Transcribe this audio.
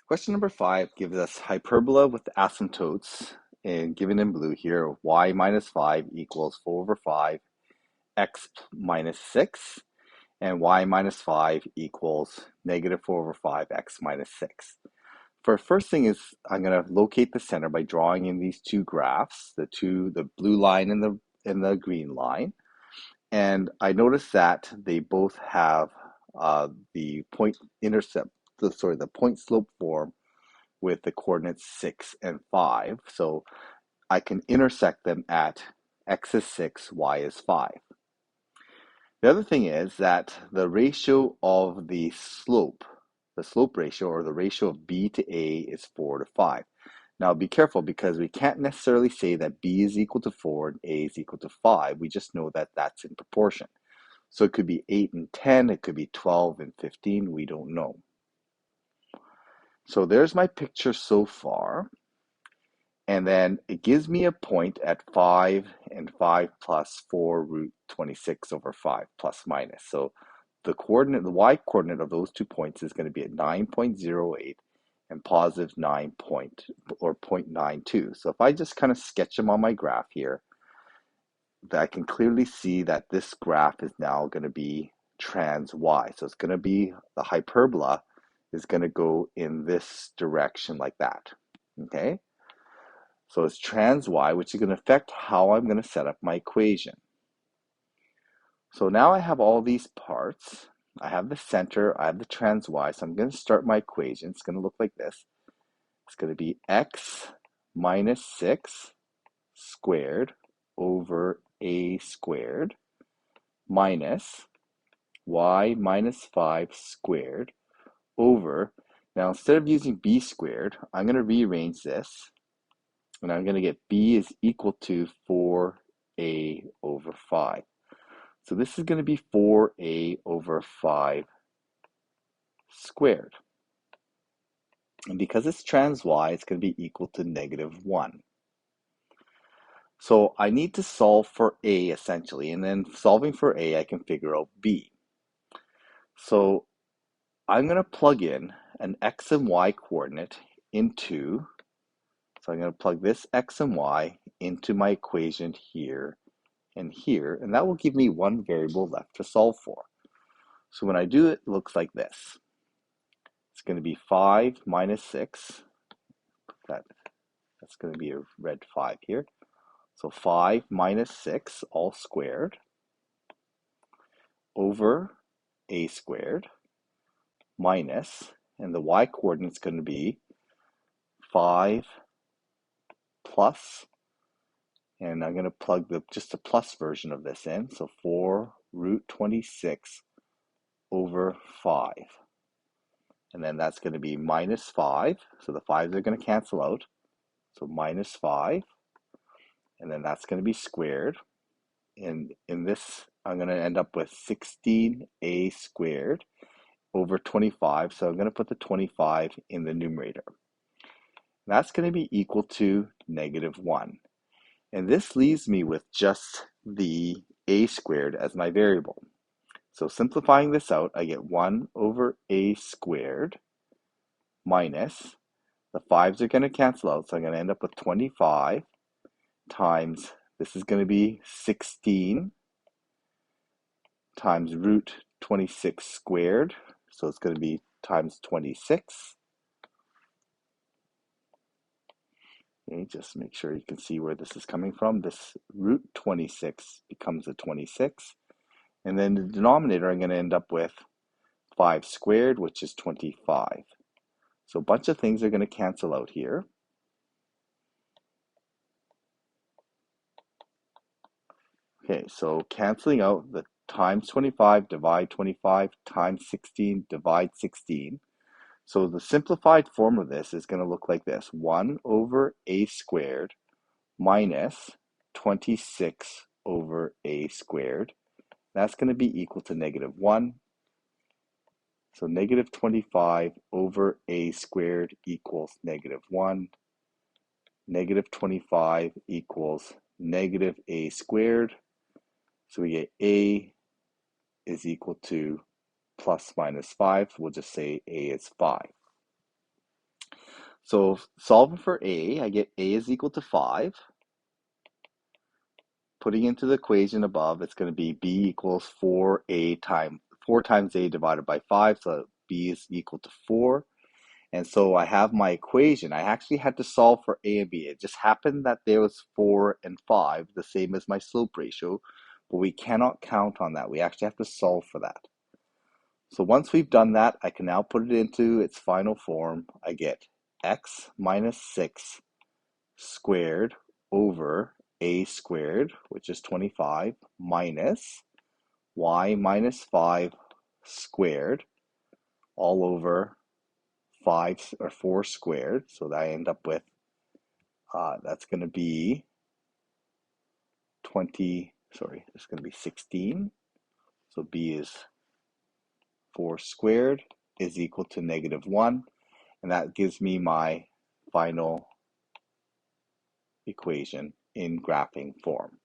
Question number 5 gives us hyperbola with asymptotes, and given in blue here, y minus 5 equals 4 over 5, x minus 6, and y minus 5 equals negative 4 over 5, x minus 6. First thing is I'm going to locate the center by drawing in these two graphs, the blue line and the green line. And I notice that they both have the point slope form with the coordinates 6 and 5. So I can intersect them at x is 6, y is 5. The other thing is that the ratio of the slope ratio, or the ratio of b to a, is 4 to 5. Now be careful, because we can't necessarily say that b is equal to 4 and a is equal to 5. We just know that that's in proportion. So it could be 8 and 10, it could be 12 and 15, we don't know. So there's my picture so far. And then it gives me a point at 5 and 5 plus 4 root 26 over 5 plus minus. So the y coordinate of those 2 points is going to be at 9.08 and positive 0.92. So if I just kind of sketch them on my graph here, I can clearly see that this graph is now going to be trans y. So it's going to be, the hyperbola is going to go in this direction like that. Okay? So it's trans y, which is going to affect how I'm going to set up my equation. So now I have all these parts. I have the center, I have the trans y, so I'm going to start my equation. It's going to look like this. It's going to be x minus 6 squared over a squared minus y minus 5 squared over, now instead of using b squared, I'm going to rearrange this, and I'm going to get b is equal to 4a over 5. So this is going to be 4a over 5 squared. And because it's trans y, it's going to be equal to negative 1. So I need to solve for a, essentially, and then solving for a, I can figure out b. So I'm going to plug in an x and y coordinate into, so I'm going to plug this x and y into my equation here and here, and that will give me one variable left to solve for. So when I do it, it looks like this. It's going to be 5 minus 6. That's going to be a red 5 here. So 5 minus 6 all squared over a squared minus, and the y coordinate is going to be 5 plus, and I'm going to plug just the plus version of this in, so 4 root 26 over 5. And then that's going to be minus 5, so the 5s are going to cancel out, so minus 5, and then that's going to be squared, and in this I'm going to end up with 16a squared over 25, so I'm going to put the 25 in the numerator. That's going to be equal to negative 1. And this leaves me with just the a squared as my variable. So simplifying this out, I get 1 over a squared minus, the 5s are going to cancel out, so I'm going to end up with 25 times, this is going to be 16 times root 26 squared, so it's going to be times 26. Okay, just make sure you can see where this is coming from. This root 26 becomes a 26. And then the denominator, I'm going to end up with 5 squared, which is 25. So a bunch of things are going to cancel out here. Okay, so canceling out, the times 25, divide 25, times 16, divide 16. So the simplified form of this is going to look like this. 1 over a squared minus 26 over a squared. That's going to be equal to negative 1. So negative 25 over a squared equals negative 1. Negative 25 equals negative a squared. So we get a is equal to plus minus 5. We'll just say a is 5. So solving for a, I get a is equal to 5. Putting into the equation above, it's going to be b equals 4 times a divided by 5, so b is equal to 4. And so I have my equation. I actually had to solve for a and b. It just happened that there was 4 and 5, the same as my slope ratio, but we cannot count on that. We actually have to solve for that. So once we've done that, I can now put it into its final form. I get x minus 6 squared over a squared, which is 25, minus y minus 5 squared all over 4 squared. So that I end up with, that's going to be 16. So b is 4 squared is equal to -1. And that gives me my final equation in graphing form.